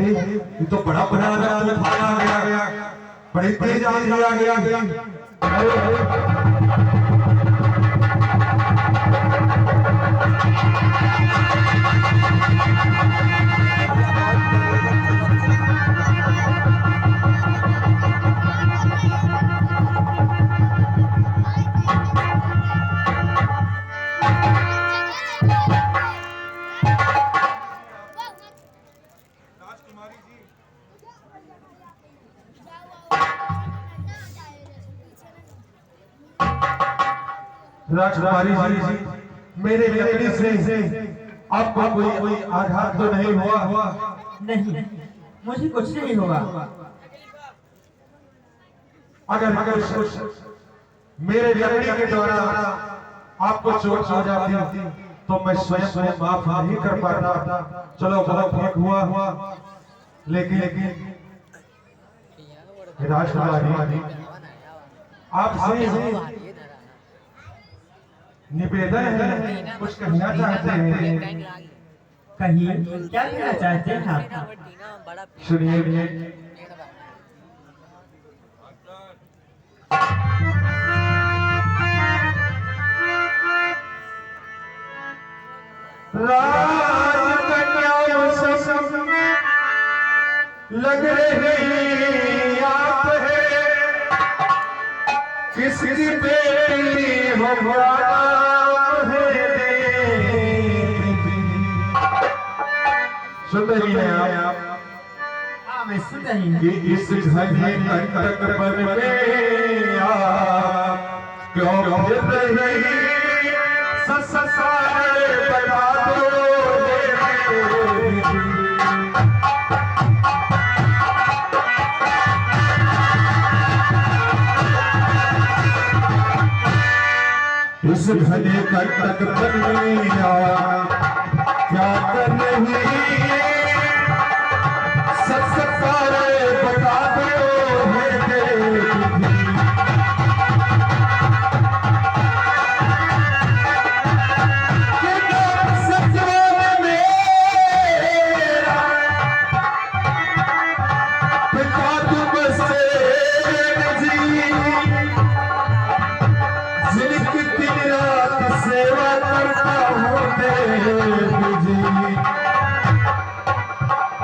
ये तो बड़ा भयानक तूफान आ गया, बड़ी तेज आंधी आ गया। राजकुमारी जी, मेरे लकड़ी से आपको कोई आघात तो नहीं हुआ? नहीं, मुझे कुछ नहीं हुआ। अगर कुछ मेरे लकड़ी के द्वारा आपको चोट हो जाती तो मैं स्वयं को माफ नहीं कर पाता। चलो बहुत ठीक हुआ, लेकिन राजकुमारी आपसे निवेदन है, कुछ कहना चाहते हैं? कहिए, क्या कहना चाहते हैं आप? सुनिए। राजकन्याओं सब लग रही आप है, किसकी बेटी हो सुन रही हैं आप? हाँ, मैं सुन रही हूँ। कि इस घने कंटक पर में आप क्यों फिर रही? सारे बता दो इस घने कंटक पर में आप क्या कर रही? सारे बता दो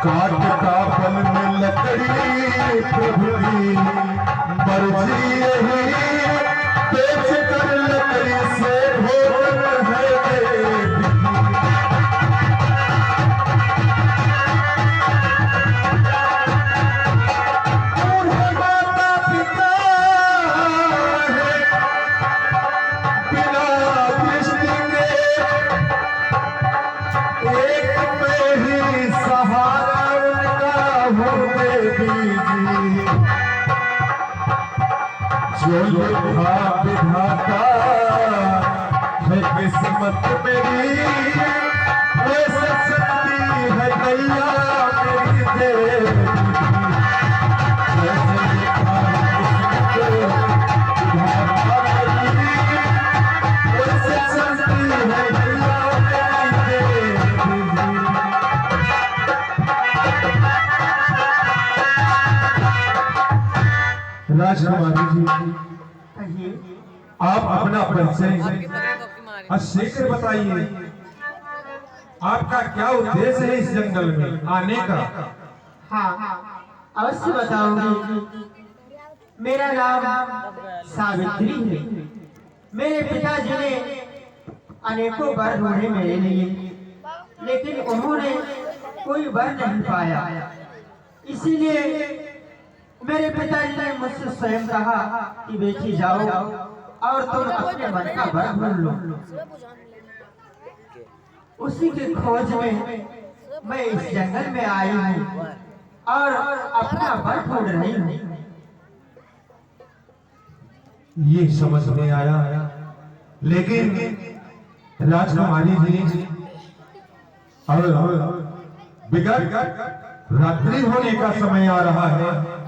काट का बल में लकड़ी प्रभुरी मर्जी यही बेच कर लकड़ी से भोजन है। माता पिता है बिना दृष्टि के एक में ही सहारा जो लिखा विधाता है किस्मत मेरी, वैसे सकती है नैया मेरी देवी। जैसे लिखा है किस्मत विधाता मेरी, वैसे सकती है नैया मेरी देवी। राजकुमारी जी, आप अपना परिचय शीघ्र बताइए। आपका क्या उद्देश्य है इस जंगल में आने का? हाँ, अवश्य बताऊंगी। मेरा नाम सावित्री है। मेरे पिताजी ने अनेकों वर ढूंढे मेरे लिए, लेकिन उन्होंने कोई वर नहीं पाया। इसीलिए मेरे पिताजी ने मुझसे स्वयं कहा कि बेटी जाओ और तुम अपने मन का वर ढूंढ लो। उसी की खोज में मैं इस जंगल में आई हूँ और अपना वर ढूंढ रही हूँ। ये समझ में आया, लेकिन राजकुमारी जी अब विगत रात्रि होने का समय आ रहा है।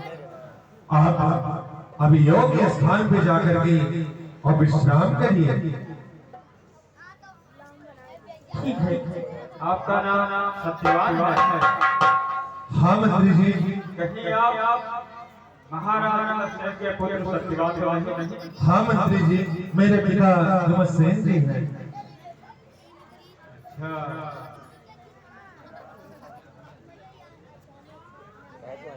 आप अभी योग्य स्थान पे जाकर के और विश्राम करिए। ठीक है। आपका नाम सत्यवान है? हाँ मंत्री जी। कहीं आप महाराणा दशरथ के पुत्र सत्यवान नहीं? हाँ मंत्री जी, मेरे पिता धर्मसेन जी हैं। अच्छा,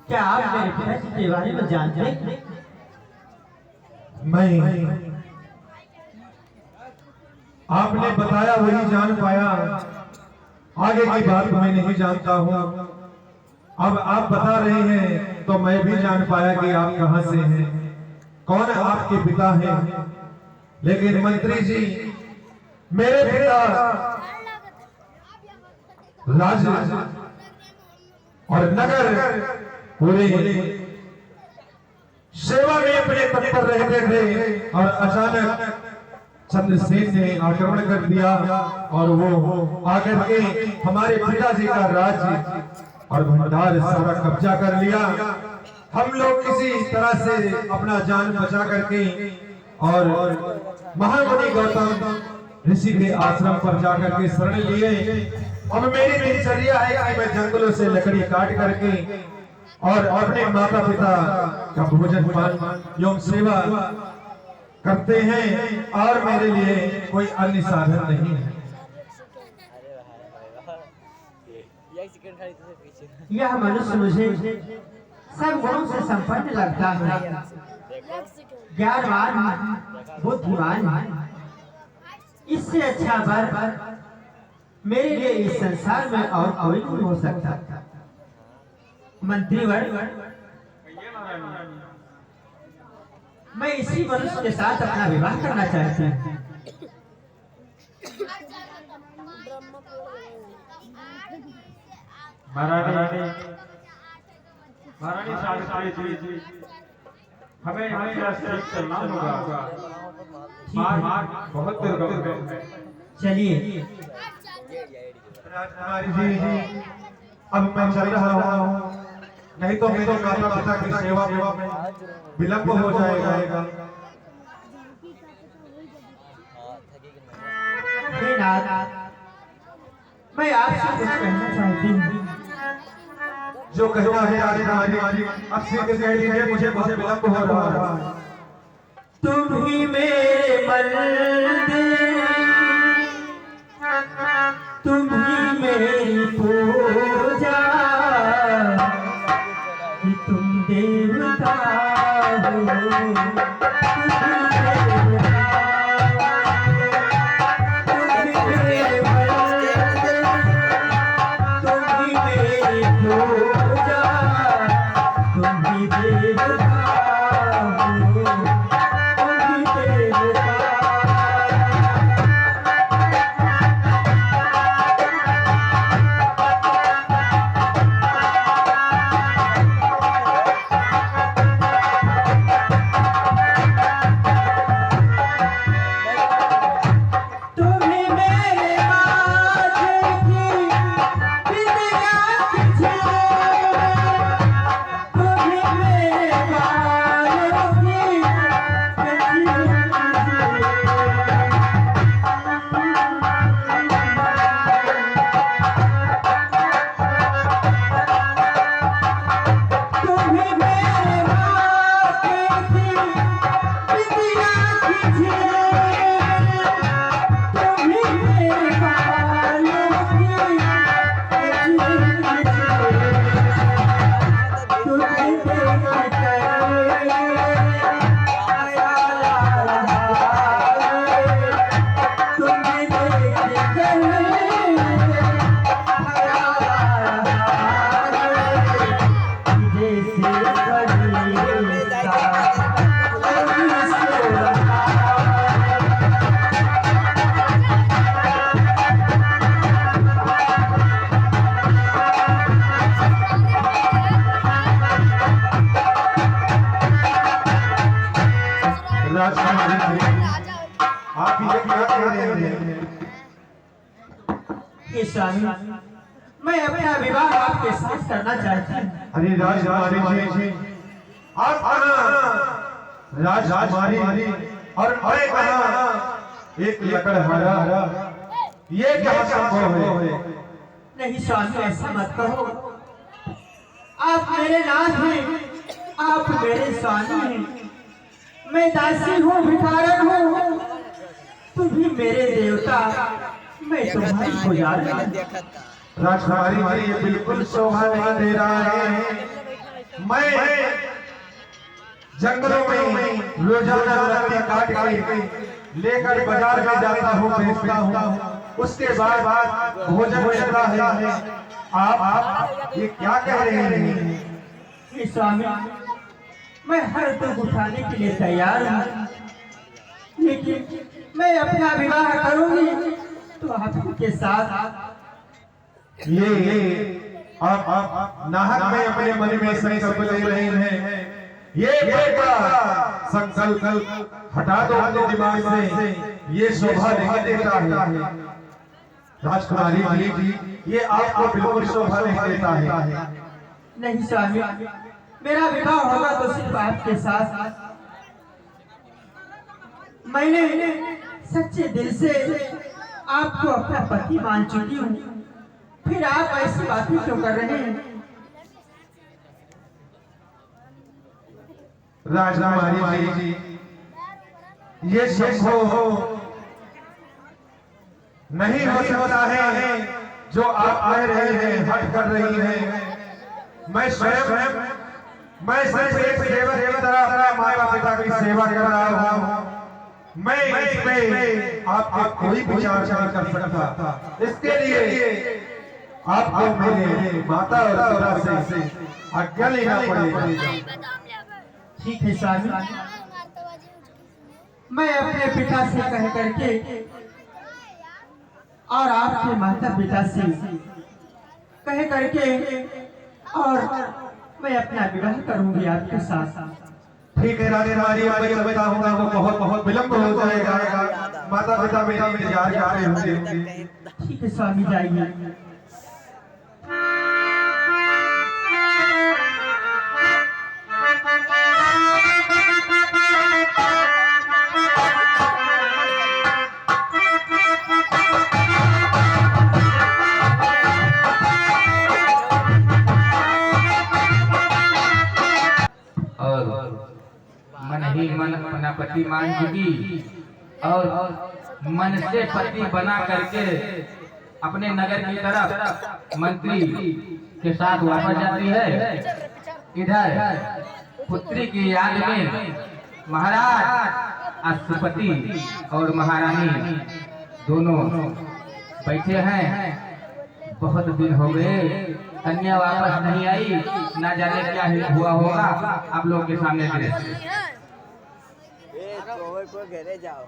क्या आप मेरे पिता के बारे में जानते हैं? मैं आपने बताया वही जान पाया, आगे की बात मैं नहीं जानता हूँ। अब आप बता रहे हैं तो मैं भी जान पाया कि आप कहां से हैं, कौन आपके पिता हैं। लेकिन मंत्री जी, मेरे पिता राज्य और नगर पूरे सेवा में अपने तत्पर रहते थे और अचानक चंद्रसेन ने आक्रमण कर दिया और वो आकर के हमारे पिताजी का राज्य और भंडार सारा कब्जा कर लिया। हम लोग किसी तरह से अपना जान बचा करके और महामुनि गौतम ऋषि के आश्रम पर जाकर के शरण लिए। अब मेरी दिनचर्या है कि मैं जंगलों से लकड़ी काट करके और अपने माता पिता का भोजन पान एवं सेवा करते हैं, और मेरे लिए कोई अन्य साधन नहीं है। यह मनुष्य मुझे सब गुणों से संपन्न लगता है, ज्ञानवान, बुद्धिमान। इससे अच्छा वर मेरे लिए इस संसार में और कोई नहीं हो सकता। मंत्रीवर, मैं इसी मनुष्य के साथ अपना विवाह करना चाहती हूँ। महारानी सावित्री जी, हमें यहाँ से रास्ते चलना होगा। मार्ग बहुत दुर्गम है। चलिए राजकुमारी जी, अब मैं चल रहा हूँ, नहीं तो मेरे माता पिता की सेवा में विलंब हो जाएगा। हे नाथ, मैं आपसे कुछ कहना चाहती हूँ। जो कहना है राजकुमारी, अब सीधे कह दीजिए, मुझे बहुत विलंब हो रहा है। तुम ही मेरे मंदिर, तुम ही मेरी पूजा, कि तुम देवता हो। स्वामी, मैं अपना विवाह आपके साथ करना चाहता हूँ। अरे राजकुमारी जी, आप राजकुमारी और मैं कहाँ एक लकड़हारा, ये क्या संभव है? नहीं स्वामी, ऐसा मत कहो। आप मेरे नाथ हैं, आप मेरे स्वामी हैं। मैं दासी हूँ, भिखारन हूँ, तुम भी मेरे देवता, मैं तुम्हारी पुजारी हूँ। राजकुमारी जी, ये बिल्कुल शोभा नहीं दे रहा है। मैं जंगलों में रोजाना लकड़ी काट के लेकर बाजार में जाता हूँ, बेचता हूँ, उसके बाद भोजन मिलता है। आप ये क्या कह रहे हैं? हे स्वामी, मैं हर दुख उठाने के लिए तैयार हूँ, लेकिन मैं अपना विवाह करूंगी तो आपके साथ। ये आप नाहक में अपने मन में संकल्प ले रहे हैं। ये बेटा संकल्प हटा दो अपने दिमाग से, ये शोभा नहीं देता है। राजकुमारी जी, ये आपको बिल्कुल शोभा नहीं देता है। नहीं स्वामी, मेरा विवाह होगा तो सिर्फ आपके साथ। मैंने सच्चे दिल से आपको अपना पति मान चुकी हूँ, फिर आप ऐसी बातें क्यों कर रहे हैं? राजकुमारी जी, ये संभव नहीं हो सकता है जो आप कह रहे हैं, हट कर रही हैं। मैं स्वयं मैं सिर्फ एक सेवक की तरह अपना माता पिता की सेवा कर रहा हूँ। मैं इसमें आपका कोई विचार नहीं कर सकता। इसके लिए आपको मेरे माता और पिता से आज्ञा लेना पड़ेगा। ठीक है स्वामी, मैं अपने पिता से कह करके और आपके माता पिता से कह करके और मैं अपना विवाह करूंगी आपके साथ। ठीक है राजकुमारी, मैं समझता हूँ वो बहुत बहुत विलंब हो जाएगा। माता पिता मेरा इंतजार कर रहे होंगे। ठीक है स्वामी, जाइए। मन ही मन अपना पति मान चुकी और मन से पति बना करके अपने नगर की तरफ मंत्री के साथ वापस जाती है। इधर पुत्री की याद में महाराज अश्वपति और महारानी दोनों बैठे हैं। बहुत दिन हो गए, कन्या वापस नहीं आई, ना जाने क्या हुआ होगा। आप लोगों के सामने दृश्य। घरे जाओ।